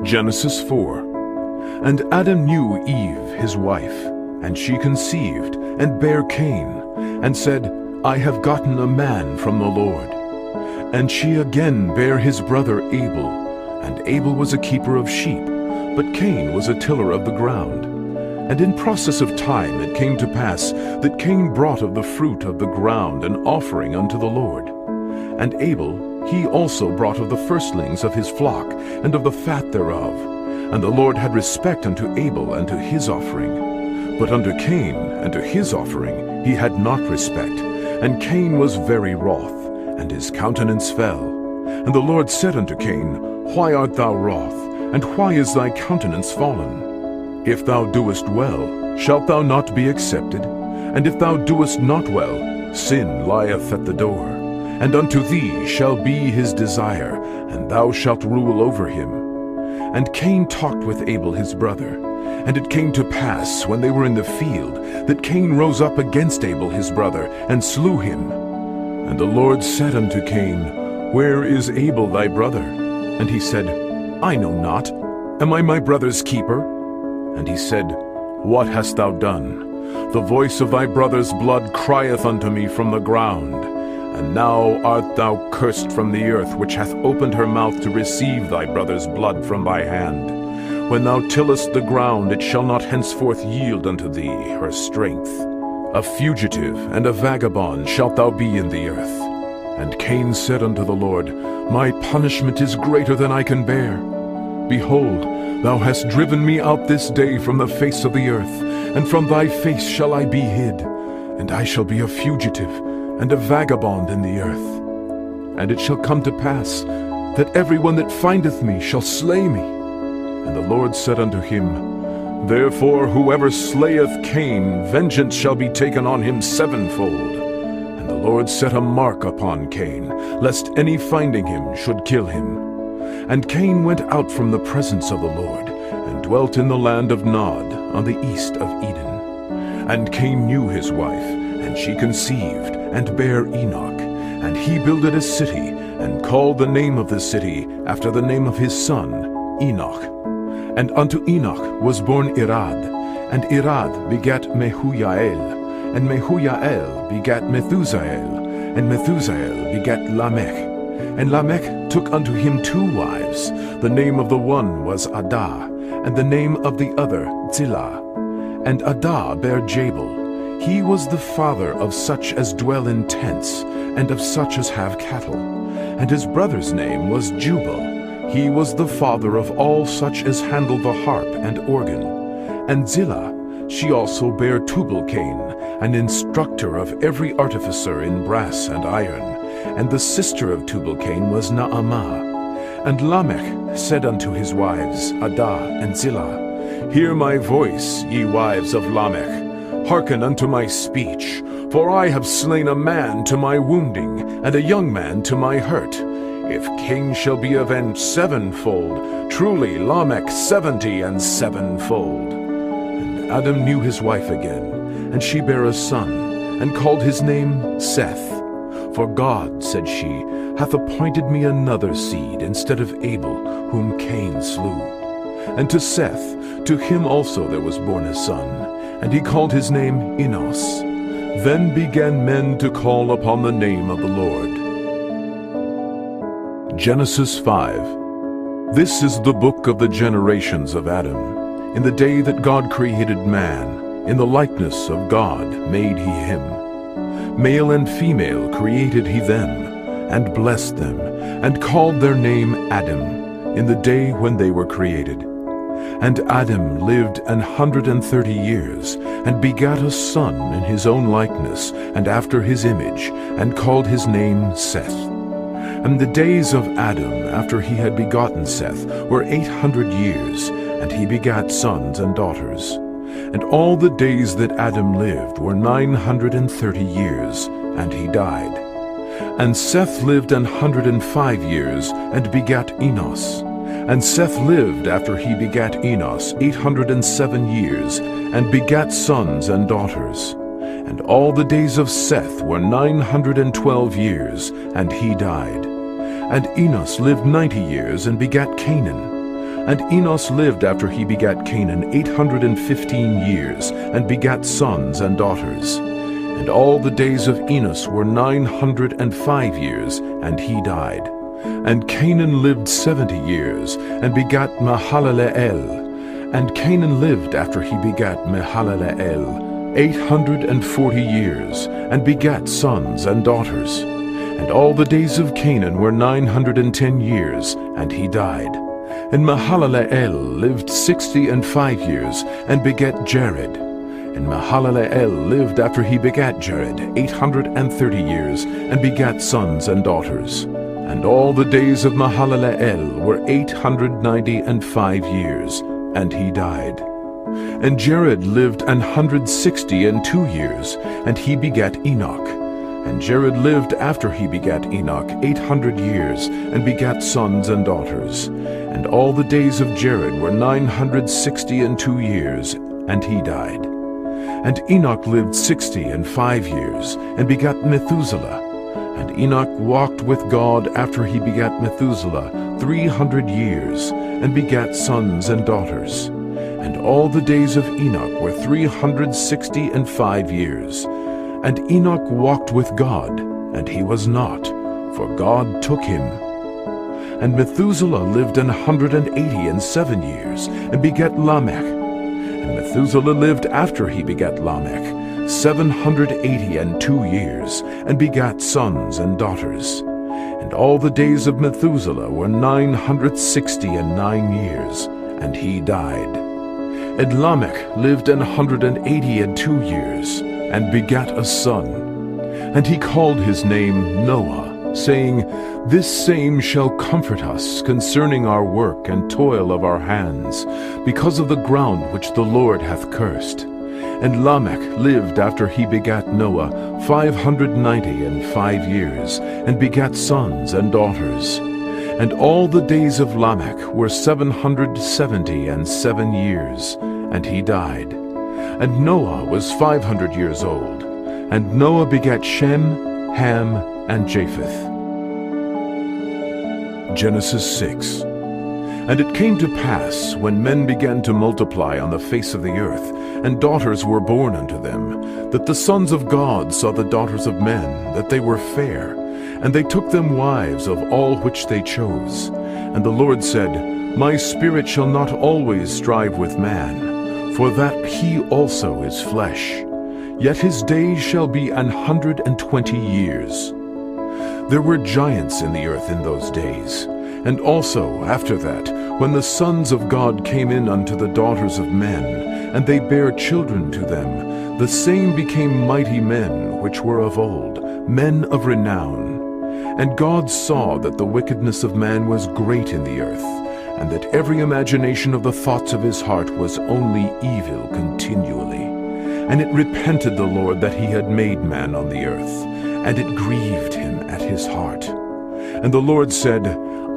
Genesis 4. And Adam knew Eve his wife, and she conceived, and bare Cain, and said, I have gotten a man from the Lord. And she again bare his brother Abel, and Abel was a keeper of sheep, but Cain was a tiller of the ground. And in process of time it came to pass that Cain brought of the fruit of the ground an offering unto the Lord. And Abel, he also brought of the firstlings of his flock, and of the fat thereof. And the Lord had respect unto Abel and to his offering. But unto Cain and to his offering he had not respect. And Cain was very wroth, and his countenance fell. And the Lord said unto Cain, Why art thou wroth, and why is thy countenance fallen? If thou doest well, shalt thou not be accepted? And if thou doest not well, sin lieth at the door. And unto thee shall be his desire, and thou shalt rule over him. And Cain talked with Abel his brother. And it came to pass, when they were in the field, that Cain rose up against Abel his brother, and slew him. And the Lord said unto Cain, Where is Abel thy brother? And he said, I know not. Am I my brother's keeper? And he said, What hast thou done? The voice of thy brother's blood crieth unto me from the ground. And now art thou cursed from the earth, which hath opened her mouth to receive thy brother's blood from thy hand. When thou tillest the ground, it shall not henceforth yield unto thee her strength. A fugitive and a vagabond shalt thou be in the earth. And Cain said unto the Lord, My punishment is greater than I can bear. Behold, thou hast driven me out this day from the face of the earth, and from thy face shall I be hid, and I shall be a fugitive and a vagabond in the earth. And it shall come to pass that every one that findeth me shall slay me. And the Lord said unto him, Therefore whoever slayeth Cain, vengeance shall be taken on him sevenfold. And the Lord set a mark upon Cain, lest any finding him should kill him. And Cain went out from the presence of the Lord, and dwelt in the land of Nod, on the east of Eden. And Cain knew his wife, and she conceived, and bare Enoch. And he builded a city, and called the name of the city after the name of his son, Enoch. And unto Enoch was born Irad, and Irad begat Mehujael, and Mehujael begat Methusael, and Methusael begat Lamech. And Lamech took unto him 2 wives. The name of the one was Adah, and the name of the other Zillah. And Adah bare Jabal. He was the father of such as dwell in tents, and of such as have cattle. And his brother's name was Jubal. He was the father of all such as handle the harp and organ. And Zillah, she also bare Tubal-Cain, an instructor of every artificer in brass and iron. And the sister of Tubal-Cain was Naamah. And Lamech said unto his wives, Adah and Zillah, Hear my voice, ye wives of Lamech. Hearken unto my speech, for I have slain a man to my wounding, and a young man to my hurt. If Cain shall be avenged sevenfold, truly Lamech 70 and sevenfold. And Adam knew his wife again, and she bare a son, and called his name Seth. For God, said she, hath appointed me another seed instead of Abel, whom Cain slew. And to Seth, to him also there was born a son, and he called his name Enos. Then began men to call upon the name of the Lord. Genesis 5. This is the book of the generations of Adam. In the day that God created man, in the likeness of God made he him. Male and female created he them, and blessed them, and called their name Adam, in the day when they were created. And Adam lived 130 years, and begat a son in his own likeness, and after his image, and called his name Seth. And the days of Adam, after he had begotten Seth, were 800 years, and he begat sons and daughters. And all the days that Adam lived were 930 years, and he died. And Seth lived 105 years, and begat Enos. And Seth lived after he begat Enos 807 years, and begat sons and daughters. And all the days of Seth were 912 years, and he died. And Enos lived 90 years, and begat Canaan. And Enos lived after he begat Canaan 815 years, and begat sons and daughters. And all the days of Enos were 905 years, and he died. And Canaan lived 70 years, and begat Mahalaleel. And Canaan lived after he begat Mahalaleel 840 years, and begat sons and daughters. And all the days of Canaan were 910 years, and he died. And Mahalaleel lived 65 years, and begat Jared. And Mahalaleel lived after he begat Jared 830 years, and begat sons and daughters. And all the days of Mahalaleel were 895 years, and he died. And Jared lived 162 years, and he begat Enoch. And Jared lived after he begat Enoch 800 years, and begat sons and daughters. And all the days of Jared were 962 years, and he died. And Enoch lived 65 years, and begat Methuselah. And Enoch walked with God after he begat Methuselah 300 years, and begat sons and daughters. And all the days of Enoch were 365 years. And Enoch walked with God, and he was not, for God took him. And Methuselah lived 187 years, and begat Lamech. And Methuselah lived after he begat Lamech 782 years, and begat sons and daughters. And all the days of Methuselah were 969 years, and he died. And Lamech lived 182 years, and begat a son. And he called his name Noah, saying, This same shall comfort us concerning our work and toil of our hands, because of the ground which the Lord hath cursed. And Lamech lived after he begat Noah 595 years, and begat sons and daughters. And all the days of Lamech were 777 years, and he died. And Noah was 500 years old. And Noah begat Shem, Ham, and Japheth. Genesis 6. And it came to pass, when men began to multiply on the face of the earth, and daughters were born unto them, that the sons of God saw the daughters of men, that they were fair, and they took them wives of all which they chose. And the Lord said, My spirit shall not always strive with man, for that he also is flesh. Yet his days shall be 120 years. There were giants in the earth in those days. And also after that, when the sons of God came in unto the daughters of men, and they bare children to them, the same became mighty men which were of old, men of renown. And God saw that the wickedness of man was great in the earth, and that every imagination of the thoughts of his heart was only evil continually. And it repented the Lord that he had made man on the earth, and it grieved him at his heart. And the Lord said,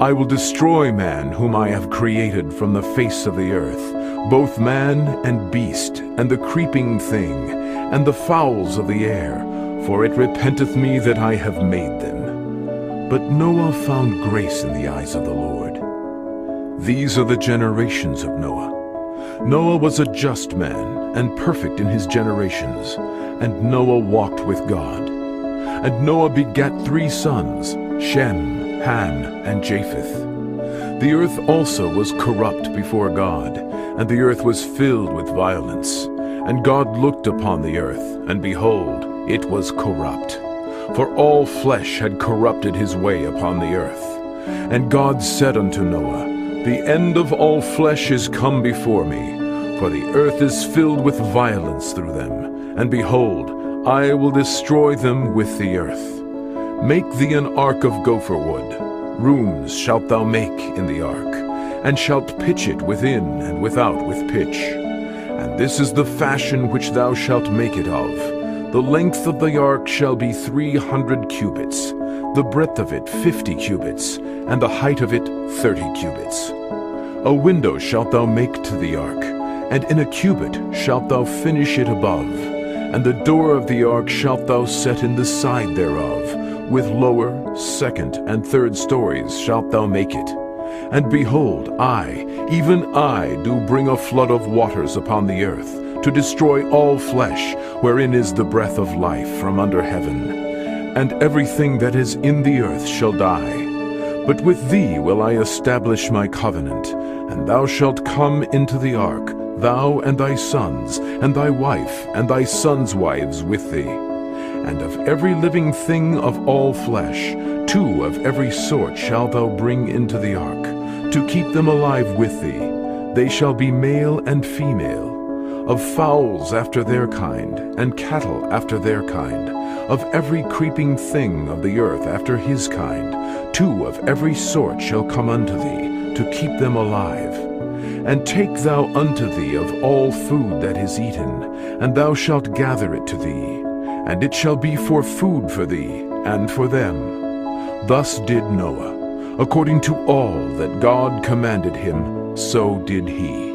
I will destroy man whom I have created from the face of the earth, both man and beast, and the creeping thing, and the fowls of the air, for it repenteth me that I have made them. But Noah found grace in the eyes of the Lord. These are the generations of Noah. Noah was a just man, and perfect in his generations, and Noah walked with God. And Noah begat 3 sons, Shem, Ham, and Japheth. The earth also was corrupt before God, and the earth was filled with violence. And God looked upon the earth, and behold, it was corrupt. For all flesh had corrupted his way upon the earth. And God said unto Noah, The end of all flesh is come before me, for the earth is filled with violence through them. And behold, I will destroy them with the earth. Make thee an ark of gopher wood. Rooms shalt thou make in the ark, and shalt pitch it within and without with pitch. And this is the fashion which thou shalt make it of. The length of the ark shall be 300 cubits, the breadth of it 50 cubits, and the height of it 30 cubits. A window shalt thou make to the ark, and in a cubit shalt thou finish it above. And the door of the ark shalt thou set in the side thereof, with lower, second, and third stories shalt thou make it. And behold, I, even I, do bring a flood of waters upon the earth, to destroy all flesh, wherein is the breath of life from under heaven. And everything that is in the earth shall die. But with thee will I establish my covenant, and thou shalt come into the ark, thou and thy sons, and thy wife, and thy sons' wives with thee. And of every living thing of all flesh, 2 of every sort shalt thou bring into the ark, to keep them alive with thee. They shall be male and female. Of fowls after their kind, and cattle after their kind, of every creeping thing of the earth after his kind, 2 of every sort shall come unto thee, to keep them alive. And take thou unto thee of all food that is eaten, and thou shalt gather it to thee, and it shall be for food for thee, and for them. Thus did Noah. According to all that God commanded him, so did he.